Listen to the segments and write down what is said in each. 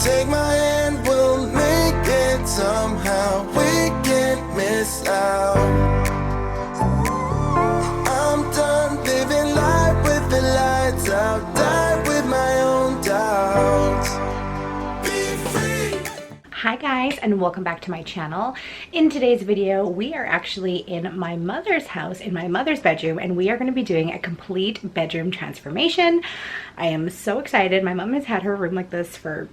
Take my hand, we'll make it somehow. We can't miss out. I'm done living life with the lights out. Die with my own doubts. Be free. Hi guys, and welcome back to my channel. In today's video, we are actually in my mother's house, in my mother's bedroom, and we are going to be doing a complete bedroom transformation. I am so excited. My mom has had her room like this for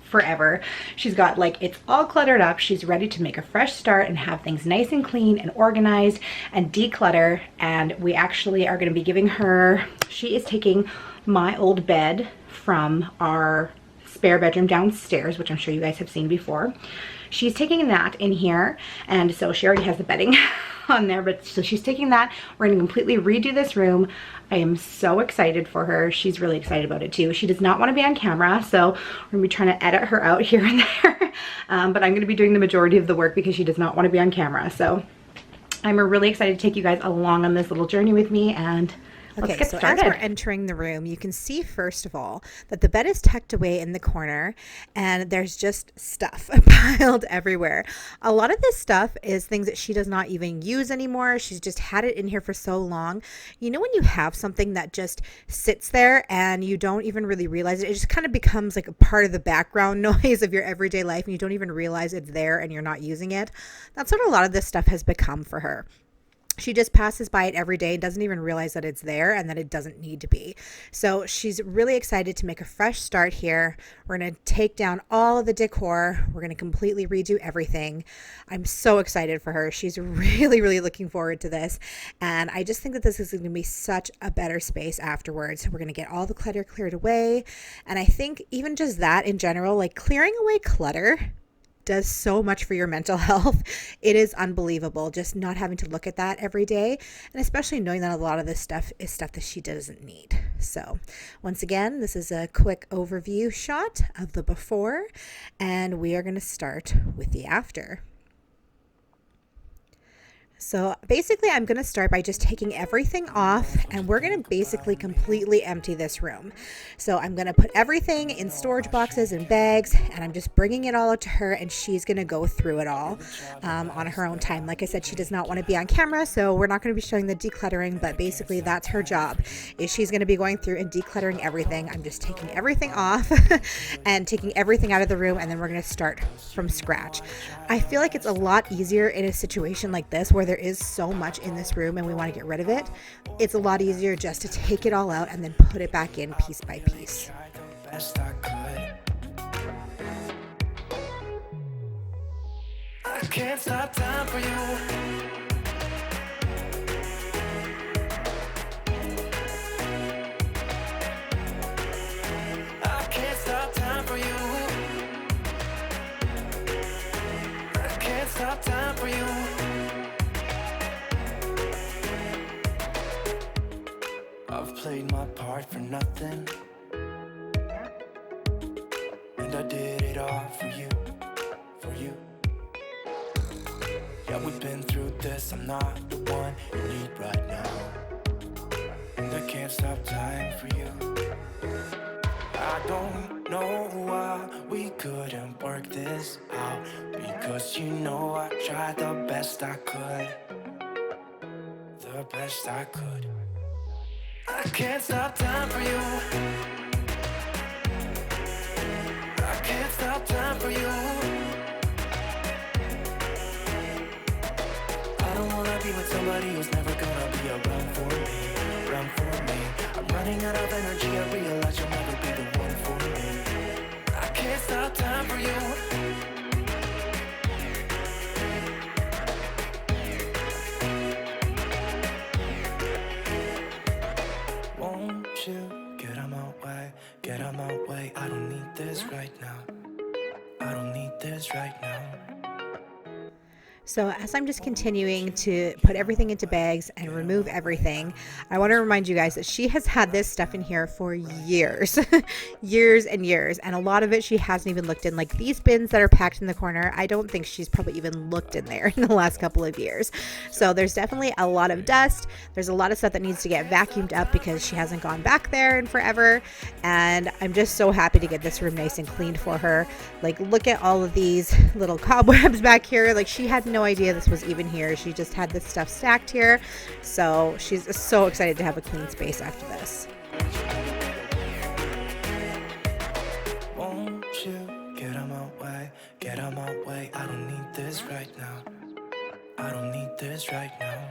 forever. She's got it's all cluttered up. She's ready to make a fresh start and have things nice and clean and organized and declutter. And we actually are going to be giving her, she is taking my old bed from our spare bedroom downstairs, which I'm sure you guys have seen before. She's taking that in here, and so she already has the bedding on there, but so she's taking that. We're gonna completely redo this room. I am so excited for her. She's really excited about it too. She does not want to be on camera, so we're gonna be trying to edit her out here and there. But I'm gonna be doing the majority of the work because she does not want to be on camera. So I'm really excited to take you guys along on this little journey with me, and let's get started. As we're entering the room, you can see first of all that the bed is tucked away in the corner and there's just stuff piled everywhere. A lot of this stuff is things that she does not even use anymore. She's just had it in here for so long. You know, when you have something that just sits there and you don't even really realize it, it just kind of becomes like a part of the background noise of your everyday life and you don't even realize it's there and you're not using it. That's what a lot of this stuff has become for her. She just passes by it every day and doesn't even realize that it's there and that it doesn't need to be. So she's really excited to make a fresh start here. We're going to take down all of the decor. We're going to completely redo everything. I'm so excited for her. She's really, really looking forward to this. And I just think that this is going to be such a better space afterwards. We're going to get all the clutter cleared away. And I think even just that in general, like clearing away clutter does so much for your mental health. It is unbelievable just not having to look at that every day, and especially knowing that a lot of this stuff is stuff that she doesn't need. So once again, this is a quick overview shot of the before, and we are going to start with the after. So basically I'm going to start by just taking everything off, and we're going to basically completely empty this room. So I'm going to put everything in storage boxes and bags, and I'm just bringing it all out to her, and she's going to go through it all on her own time. Like I said, she does not want to be on camera, so we're not going to be showing the decluttering, but basically that's her job, is she's going to be going through and decluttering everything. I'm just taking everything off and taking everything out of the room, and then we're going to start from scratch. I feel like it's a lot easier in a situation like this where there is so much in this room and we want to get rid of it. It's a lot easier just to take it all out and then put it back in piece by piece. I can't stop time for you. I can't stop time for you. I can't stop time for you. I've played my part for nothing, and I did it all for you, for you. Yeah, we've been through this, I'm not the one you need right now, and I can't stop time for you. I don't know why we couldn't work this out, because you know I tried the best I could, the best I could. I can't stop time for you. I can't stop time for you. I don't wanna be with somebody who's never gonna be around for me, around for me. I'm running out of energy, I realize you'll never be the one for me. I can't stop time for you. Won't you get out my way, I don't need this right now. I don't need this right now. So as I'm just continuing to put everything into bags and remove everything, I want to remind you guys that she has had this stuff in here for years, years and years. And a lot of it she hasn't even looked in. Like these bins that are packed in the corner, I don't think she's probably even looked in there in the last couple of years. So there's definitely a lot of dust. There's a lot of stuff that needs to get vacuumed up because she hasn't gone back there in forever. And I'm just so happy to get this room nice and cleaned for her. Like, look at all of these little cobwebs back here. Like, she had no idea this was even here. She just had this stuff stacked here. So she's so excited to have a clean space after this. Won't you get out my way, get out my way. I don't need this right now. I don't need this right now.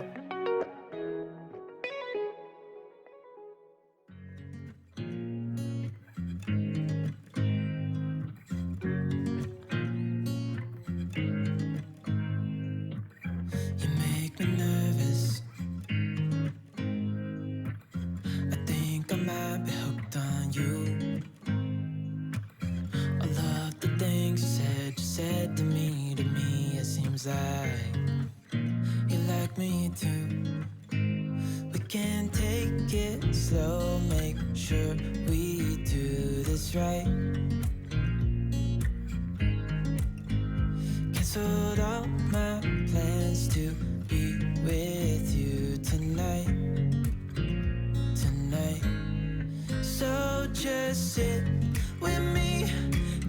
Nervous. I think I might be hooked on you. All of the things you said to me, it seems like you like me too. We can take it slow, make sure we do this right. Canceled all my plans to be with you tonight. So just sit with me,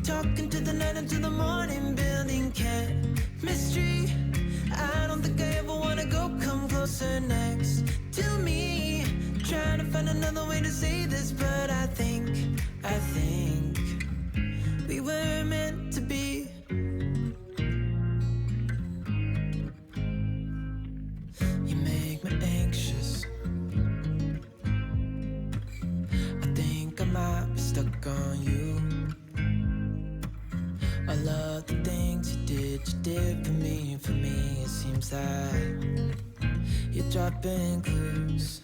talking to the night until the morning, building chemistry. I don't think I ever wanna go, come closer next to me. Trying to find another way to say this, but I think we were meant to be. You make me anxious. I think I might be stuck on you. I love the things you did for me. It seems like you're dropping clues.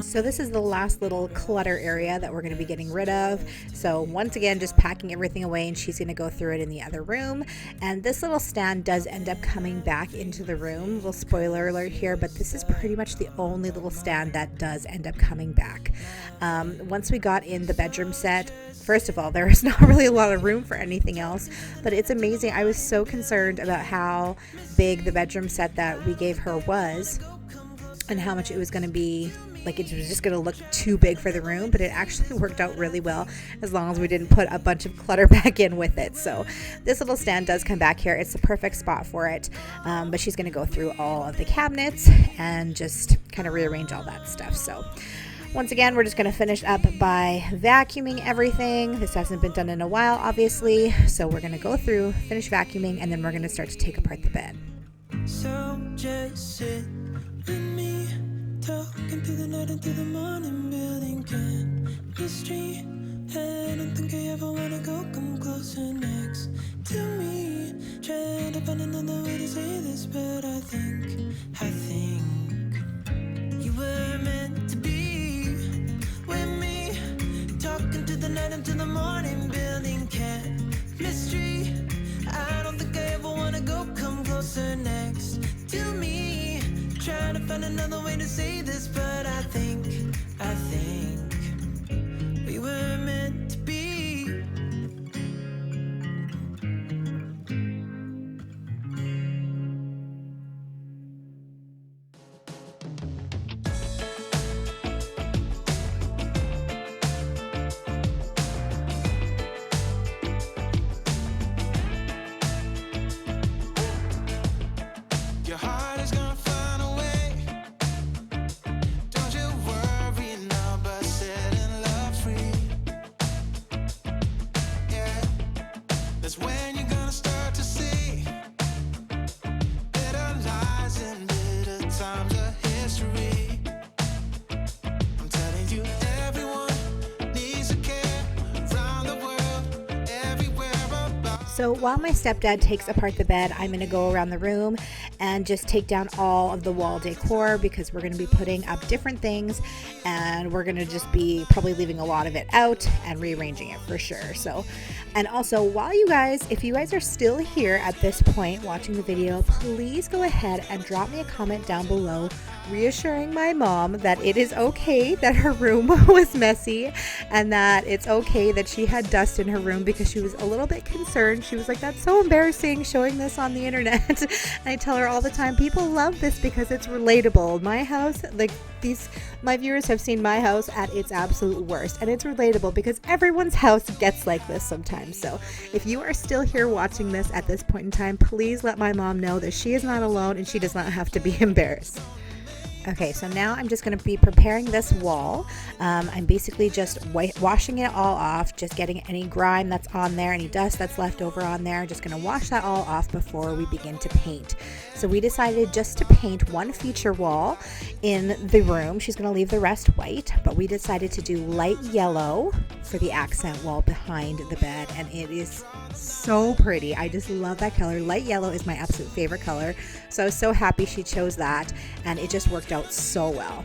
So this is the last little clutter area that we're going to be getting rid of. So once again, just packing everything away, and she's going to go through it in the other room. And this little stand does end up coming back into the room. Little spoiler alert here, but this is pretty much the only little stand that does end up coming back. Once we got in the bedroom set, first of all, there is not really a lot of room for anything else, but it's amazing. I was so concerned about how big the bedroom set that we gave her was, and how much it was going to be, like it was just going to look too big for the room, but it actually worked out really well as long as we didn't put a bunch of clutter back in with it. So this little stand does come back here. It's the perfect spot for it, but she's going to go through all of the cabinets and just kind of rearrange all that stuff. So once again, we're just going to finish up by vacuuming everything. This hasn't been done in a while, obviously, so we're going to go through, finish vacuuming, and then we're going to start to take apart the bed. So just sit with me, talking through the night until the morning, building chemistry. I don't think I ever wanna go, come closer next to me. Trying to find another way to say this, but I think you were meant to be with me, talking to the night until the morning, building chemistry. I don't think I ever wanna go, come closer next to me. Trying to find another way to say this, but I think we were meant to be. Your heart is gonna find a way. So while my stepdad takes apart the bed, I'm going to go around the room and just take down all of the wall decor because we're going to be putting up different things and we're going to just be probably leaving a lot of it out and rearranging it for sure. So, and also while if you guys are still here at this point watching the video, please go ahead and drop me a comment down below reassuring my mom that it is okay that her room was messy and that it's okay that she had dust in her room, because she was a little bit concerned. She was like, that's so embarrassing showing this on the internet. And I tell her all the time, people love this because it's relatable. My house, my viewers have seen my house at its absolute worst, and it's relatable because everyone's house gets like this sometimes. So if you are still here watching this at this point in time, please let my mom know that she is not alone and she does not have to be embarrassed. Okay, so now I'm just going to be preparing this wall. I'm basically just washing it all off, just getting any grime that's on there, any dust that's left over on there. Just going to wash that all off before we begin to paint. So we decided just to paint one feature wall in the room. She's going to leave the rest white, but we decided to do light yellow for the accent wall behind the bed, and it is so pretty. I just love that color. Light yellow is my absolute favorite color, so I was so happy she chose that, and it just worked out so well.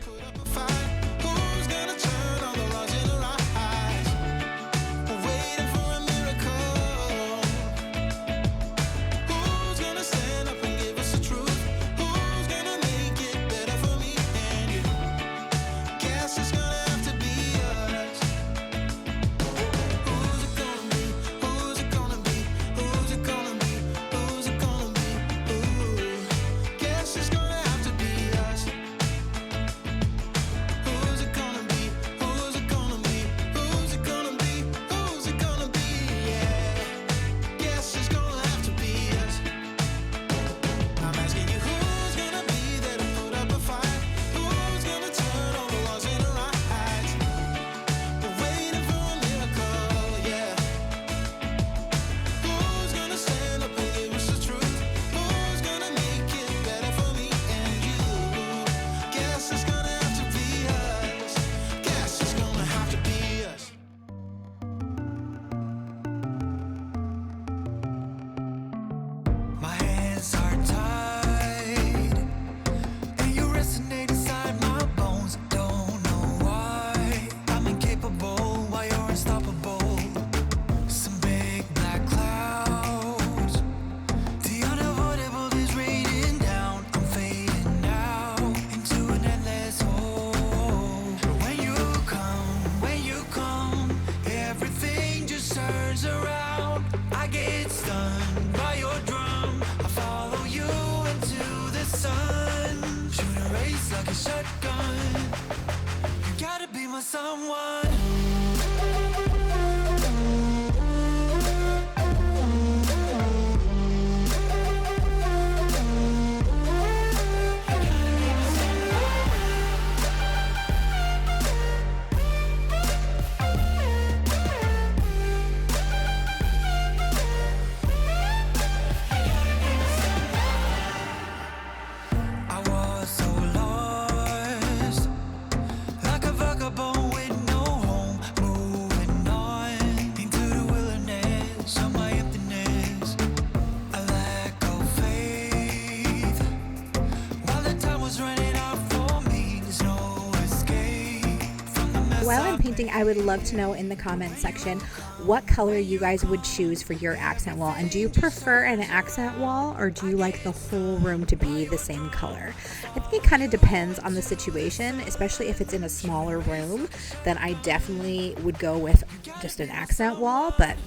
While I'm painting, I would love to know in the comment section what color you guys would choose for your accent wall. And do you prefer an accent wall, or do you like the whole room to be the same color? I think it kind of depends on the situation, especially if it's in a smaller room. Then I definitely would go with just an accent wall, but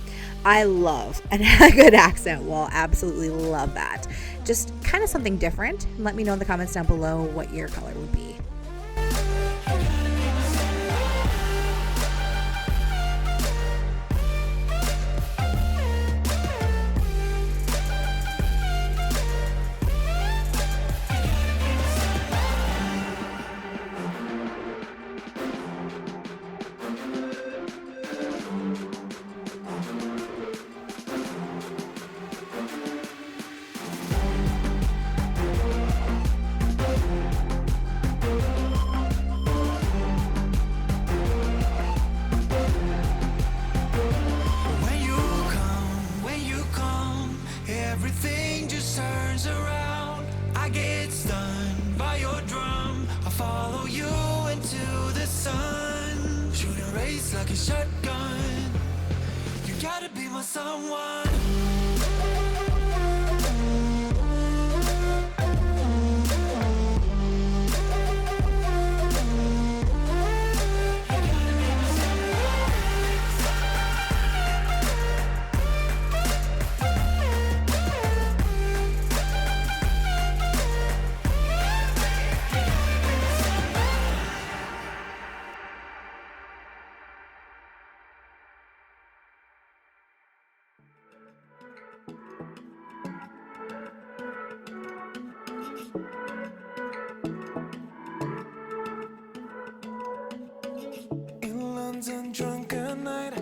I love a good accent wall. Absolutely love that. Just kind of something different. Let me know in the comments down below what your color would be. my someone. Drunk at night,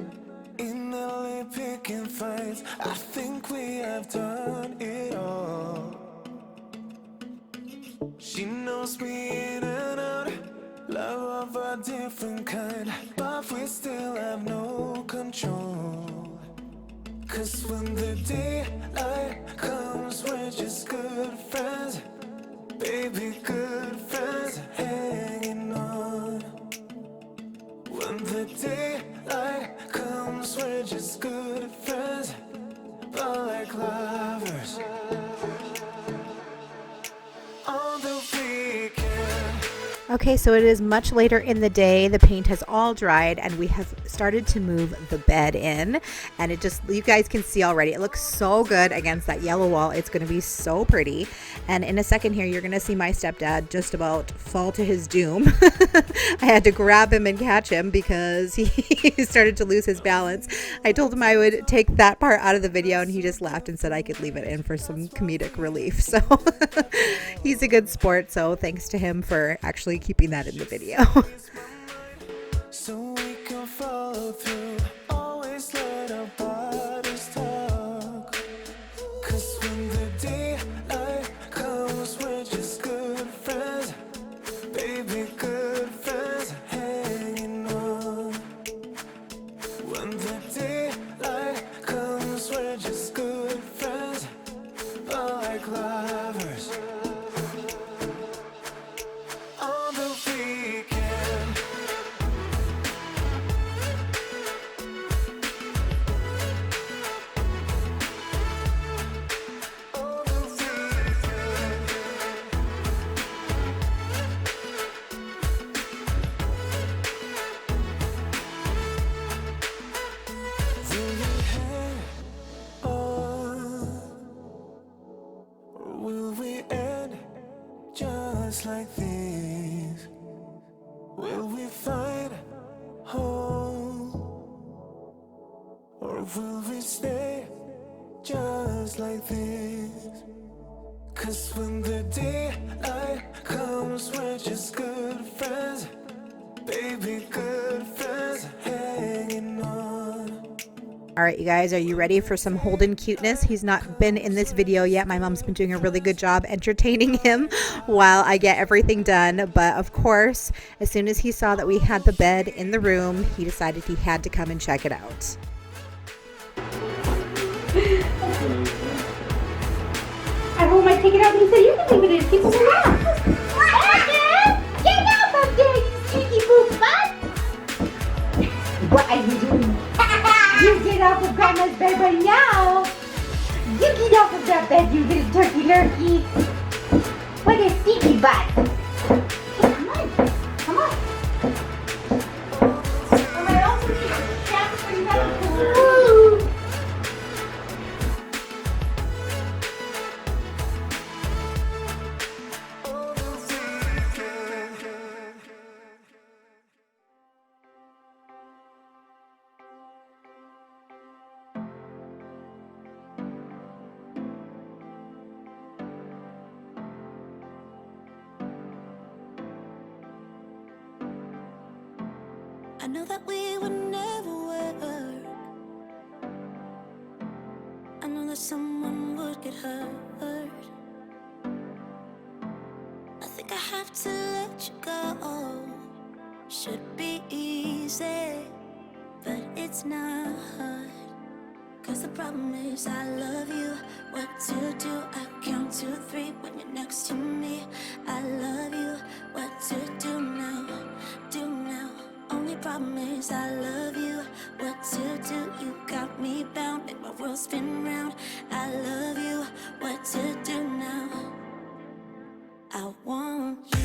in LA picking fights. I think we have done it all. She knows me in and out, love of a different kind, but we still have no control. Cause when the daylight comes, we're just good friends, baby, good friends, hanging on. When the daylight comes, we're just good friends, but like lovers on the weekend. Okay, so it is much later in the day. The paint has all dried and we have started to move the bed in, and it just, you guys can see already, it looks so good against that yellow wall. It's going to be so pretty. And in a second here, you're going to see my stepdad just about fall to his doom. I had to grab him and catch him because he started to lose his balance. I told him I would take that part out of the video and he just laughed and said I could leave it in for some comedic relief. So he's a good sport, so thanks to him for actually keeping that in the video. So we can follow through, always let our bodies talk. Cause when the daylight comes, we're just good friends, baby, good friends, hanging on. When the daylight comes, we're just good friends, but like lovers on the weekend. On the weekend. Will we hang on, or will we end just like this? Will we find home, or will we stay just like this? Cause when the daylight comes, we're just good friends, baby, good friends, hanging on. All right, you guys, are you ready for some Holden cuteness? He's not been in this video yet. My mom's been doing a really good job entertaining him while I get everything done. But of course, as soon as he saw that we had the bed in the room, he decided he had to come and check it out. Everyone might take it out and he said, you can leave it in. People will laugh. Get off of there, you sneaky poop butt! What are you doing? You get off of Grandma's bed right now. You get off of that bed, you little turkey lurkey. What a sneaky butt. Come on. Come on. Oh, I also need a shampoo for you guys. Woo. On the weekend. I know that we would never work. I know that someone would get hurt. I think I have to let you go. Should be easy, but it's not. Cause the problem is I love you. What to do? I count to 3 when you're next to me. I love you. What to do now? Do now. Only problem is I love you. what to do. You got me bound, make my world spin round. I love you, what to do now. I want you.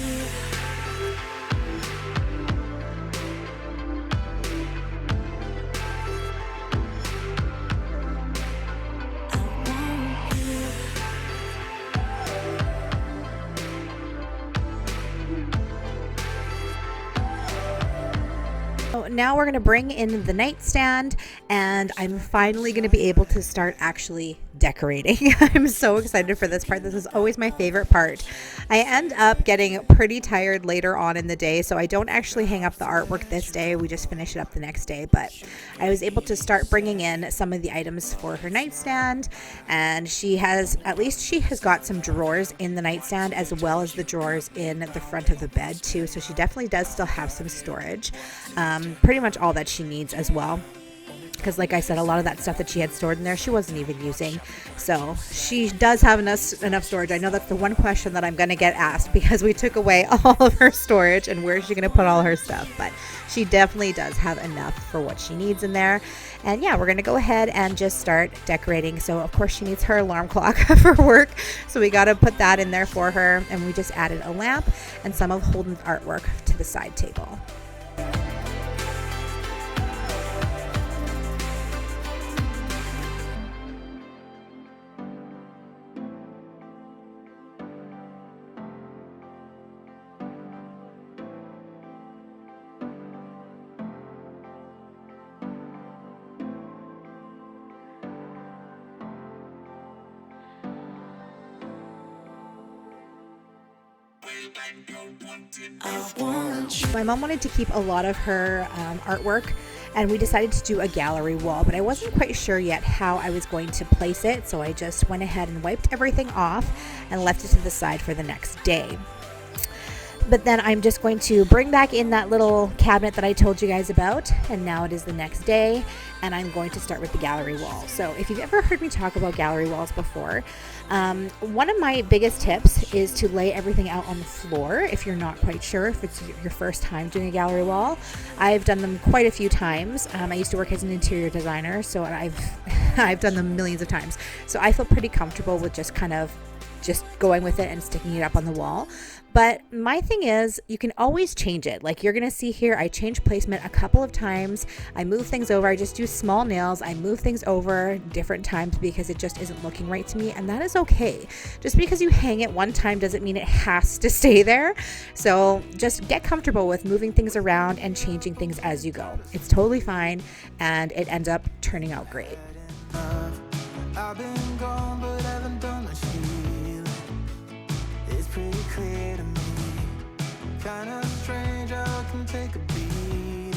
So now we're going to bring in the nightstand, and I'm finally going to be able to start actually decorating. I'm so excited for this part. This is always my favorite part. I end up getting pretty tired later on in the day, so I don't actually hang up the artwork this day. We just finish it up the next day, but I was able to start bringing in some of the items for her nightstand, and she has got some drawers in the nightstand as well as the drawers in the front of the bed too, so she definitely does still have some storage. Pretty much all that she needs as well, because like I said, a lot of that stuff that she had stored in there she wasn't even using, so she does have enough storage. I know that's the one question that I'm going to get asked, because we took away all of her storage and where is she going to put all her stuff, but she definitely does have enough for what she needs in there. And yeah, we're going to go ahead and just start decorating. So of course she needs her alarm clock for work, so we got to put that in there for her, and we just added a lamp and some of Holden's artwork to the side table. My mom wanted to keep a lot of her artwork, and we decided to do a gallery wall, but I wasn't quite sure yet how I was going to place it, so I just went ahead and wiped everything off and left it to the side for the next day. But then I'm just going to bring back in that little cabinet that I told you guys about, and now it is the next day, and I'm going to start with the gallery wall. So if you've ever heard me talk about gallery walls before, one of my biggest tips is to lay everything out on the floor if you're not quite sure, if it's your first time doing a gallery wall. I've done them quite a few times. I used to work as an interior designer, so I've done them millions of times. So I feel pretty comfortable with just going with it and sticking it up on the wall. But my thing is, you can always change it. Like you're going to see here, I change placement a couple of times. I move things over. I just do small nails. I move things over different times because it just isn't looking right to me. And that is okay. Just because you hang it one time doesn't mean it has to stay there. So just get comfortable with moving things around and changing things as you go. It's totally fine. And it ends up turning out great. I've been gone, but haven't done much healing. It's pretty clear to me. Kinda strange how I can take a beat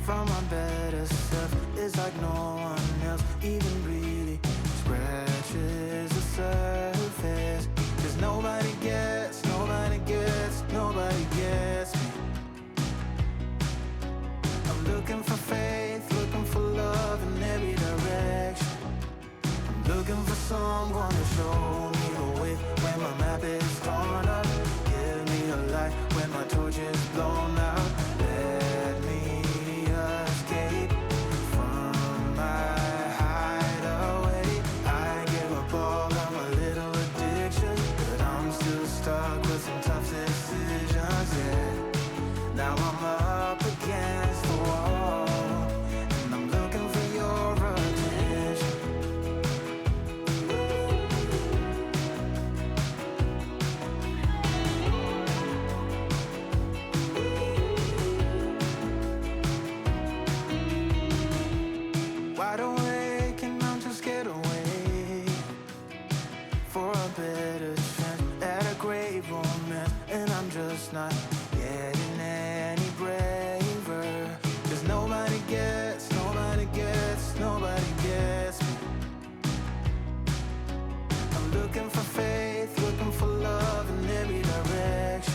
from my better self. It's like no one else even really scratches the surface. 'Cause nobody gets me. I'm looking for faith, looking for love in every direction. Looking for someone to show me the way when my map is torn up. Give me a light when my torch is blown out. Let me escape from my hideaway. I give up all of my little addictions, but I'm still stuck with some tough decisions, yeah. Now I'm up against the wall, and I'm looking for your attention. Wide awake and I'm just scared away for a better chance at a great romance, and I'm just not getting any braver. 'Cause nobody gets me. I'm looking for faith, looking for love in every direction.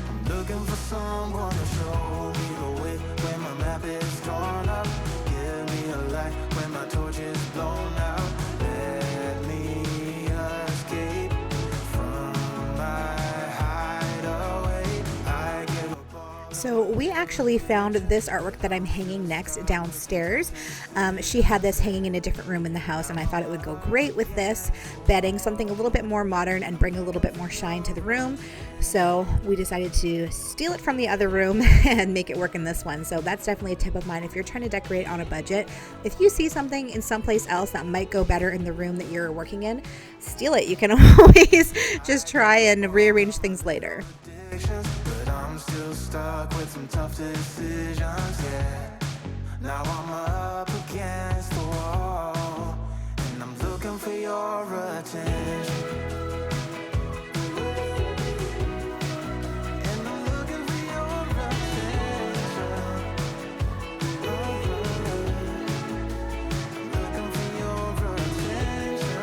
I'm looking for someone to show me the way when my map is torn up. Give me a light when my torch is blown out. Let me escape from my hideaway. So we actually found this artwork that I'm hanging next downstairs. She had this hanging in a different room in the house, and I thought it would go great with this bedding, something a little bit more modern and bring a little bit more shine to the room. So we decided to steal it from the other room and make it work in this one. So that's definitely a tip of mine if you're trying to decorate on a budget. If you see something in someplace else that might go better in the room that you're working in, steal it. You can always just try and rearrange things later. But I'm still stuck with some tough decisions, yeah. Now I'm up against the wall, and I'm looking for your attention. And I'm looking for your attention. I'm looking for your attention.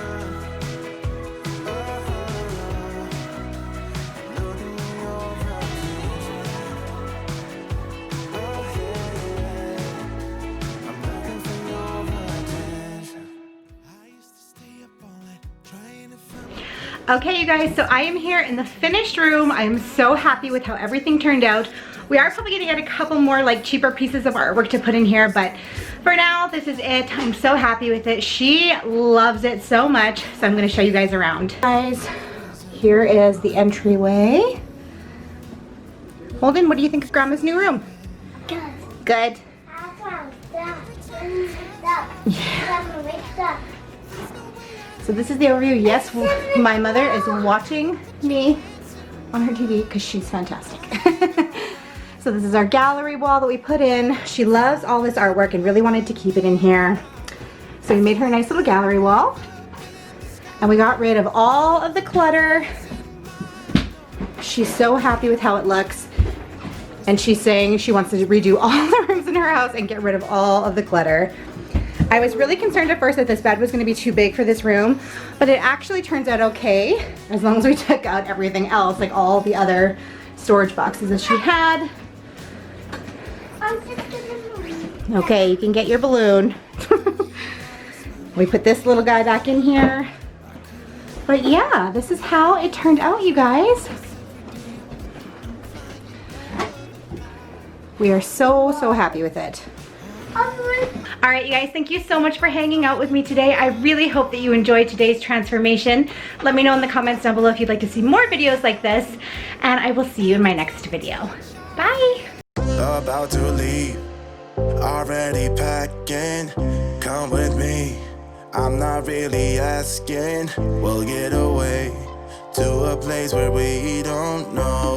Looking for your attention. I'm looking for your attention. I used to stay up all night trying to find. Okay, you guys, so I am here in the finished room. I am so happy with how everything turned out. We are probably gonna get a couple more like cheaper pieces of artwork to put in here, but for now, this is it. I'm so happy with it. She loves it so much, so I'm gonna show you guys around. Guys, here is the entryway. Holden, what do you think of Grandma's new room? Good. Good. I found stuff. Stuff. So this is the overview. Yes, my mother is watching me on her TV because she's fantastic. So this is our gallery wall that we put in. She loves all this artwork and really wanted to keep it in here. So we made her a nice little gallery wall. And we got rid of all of the clutter. She's so happy with how it looks. And she's saying she wants to redo all the rooms in her house and get rid of all of the clutter. I was really concerned at first that this bed was going to be too big for this room, but it actually turns out okay as long as we took out everything else, like all the other storage boxes that she had. Okay, you can get your balloon. We put this little guy back in here. But yeah, this is how it turned out, you guys. We are so happy with it. All right, you guys, thank you so much for hanging out with me today. I really hope that you enjoyed today's transformation. Let me know in the comments down below if you'd like to see more videos like this, and I will see you in my next video. Bye. About to leave, already packing. Come with me, I'm not really asking. We'll get away to a place where we don't know